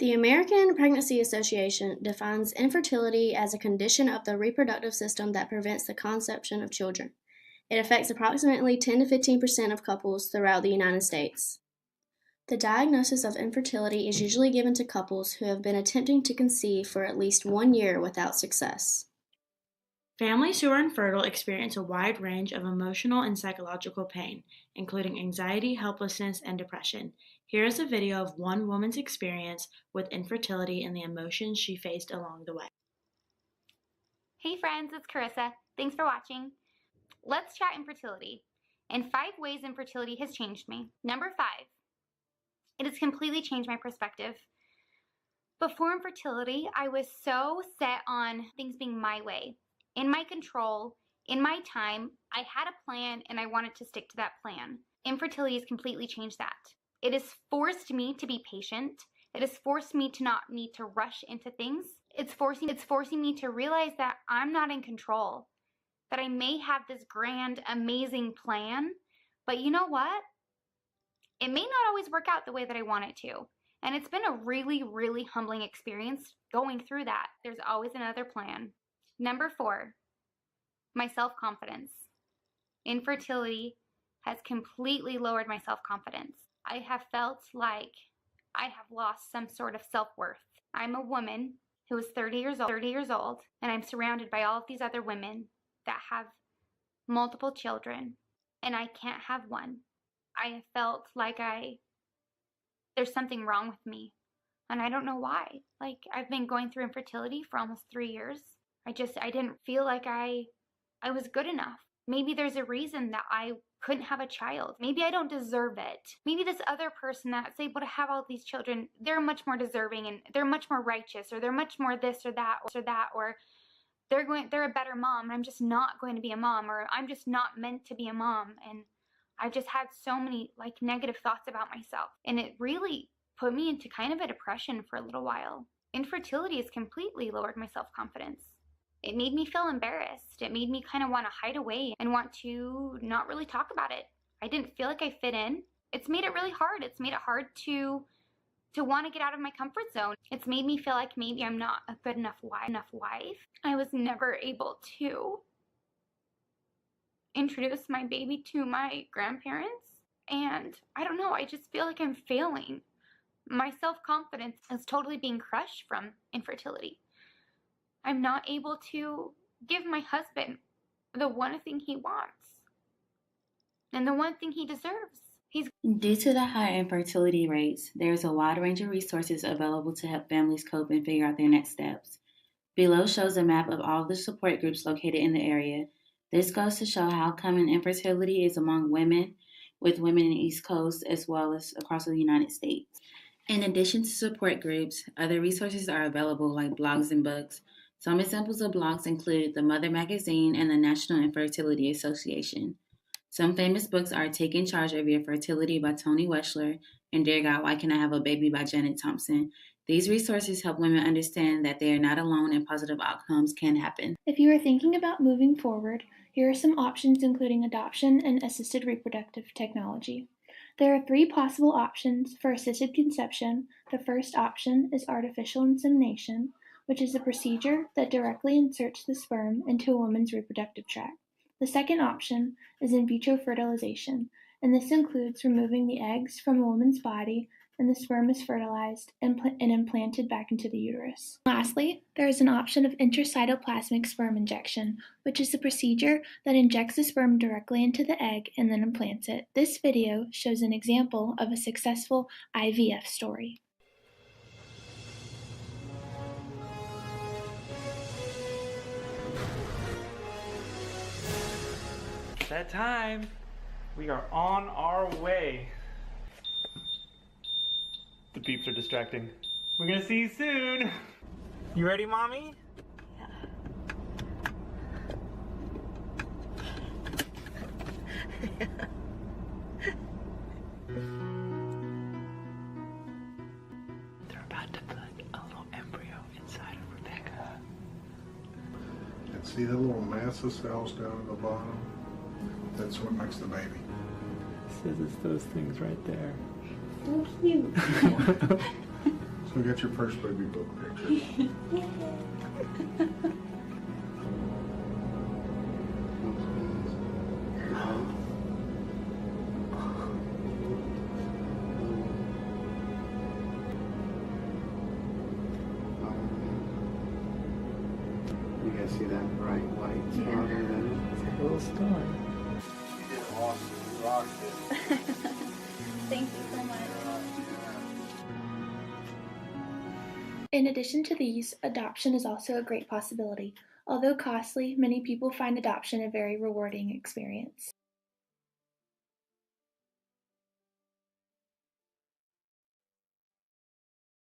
The American Pregnancy Association defines infertility as a condition of the reproductive system that prevents the conception of children. It affects approximately 10 to 15% of couples throughout the United States. The diagnosis of infertility is usually given to couples who have been attempting to conceive for at least 1 year without success. Families who are infertile experience a wide range of emotional and psychological pain, including anxiety, helplessness, and depression. Here is a video of one woman's experience with infertility and the emotions she faced along the way. Hey friends, it's Carissa. Thanks for watching. Let's chat infertility and 5 ways infertility has changed me. Number 5, it has completely changed my perspective. Before infertility, I was so set on things being my way, in my control, in my time. I had a plan and I wanted to stick to that plan. Infertility has completely changed that. It has forced me to be patient. It has forced me to not need to rush into things. It's forcing me to realize that I'm not in control, that I may have this grand, amazing plan, but you know what? It may not always work out the way that I want it to. And it's been a really, really humbling experience going through that. There's always another plan. Number 4, my self-confidence. Infertility has completely lowered my self-confidence. I have felt like I have lost some sort of self-worth. I'm a woman who is 30 years old, and I'm surrounded by all of these other women that have multiple children, and I can't have one. I have felt like there's something wrong with me, and I don't know why. Like, I've been going through infertility for almost 3 years. I didn't feel like I was good enough. Maybe there's a reason that I couldn't have a child. Maybe I don't deserve it. Maybe this other person that's able to have all these children, they're much more deserving and they're much more righteous, or they're much more this or that, or they're a better mom. I'm just not going to be a mom, or I'm just not meant to be a mom. And I've just had so many like negative thoughts about myself. And it really put me into kind of a depression for a little while. Infertility has completely lowered my self-confidence. It made me feel embarrassed. It made me kind of want to hide away and want to not really talk about it. I didn't feel like I fit in. It's made it really hard. It's made it hard to want to get out of my comfort zone. It's made me feel like maybe I'm not a good enough wife. I was never able to introduce my baby to my grandparents. And I don't know, I just feel like I'm failing. My self-confidence is totally being crushed from infertility. I'm not able to give my husband the one thing he wants and the one thing he deserves. Due to the high infertility rates, there's a wide range of resources available to help families cope and figure out their next steps. Below shows a map of all the support groups located in the area. This goes to show how common infertility is among women, with women in the East Coast as well as across the United States. In addition to support groups, other resources are available like blogs and books. Some examples of blogs include the Mother Magazine and the National Infertility Association. Some famous books are Taking Charge of Your Fertility by Toni Weschler and Dear God, Why Can't I Have a Baby by Janet Thompson. These resources help women understand that they are not alone and positive outcomes can happen. If you are thinking about moving forward, here are some options including adoption and assisted reproductive technology. There are 3 possible options for assisted conception. The first option is artificial insemination, which is a procedure that directly inserts the sperm into a woman's reproductive tract. The second option is in vitro fertilization, and this includes removing the eggs from a woman's body, and the sperm is fertilized and implanted back into the uterus. Lastly, there is an option of intracytoplasmic sperm injection, which is a procedure that injects the sperm directly into the egg and then implants it. This video shows an example of a successful IVF story. It's that time. We are on our way. The beeps are distracting. We're gonna see you soon. You ready, Mommy? Yeah. They're about to put a little embryo inside of Rebecca. And see the little mass of cells down at the bottom? That's what makes the baby. It says it's those things right there. So cute. So We got your first baby book picture. You guys see that bright white spot in it? It's a little star. You did awesome. You rocked it. Thank you so much. In addition to these, adoption is also a great possibility. Although costly, many people find adoption a very rewarding experience.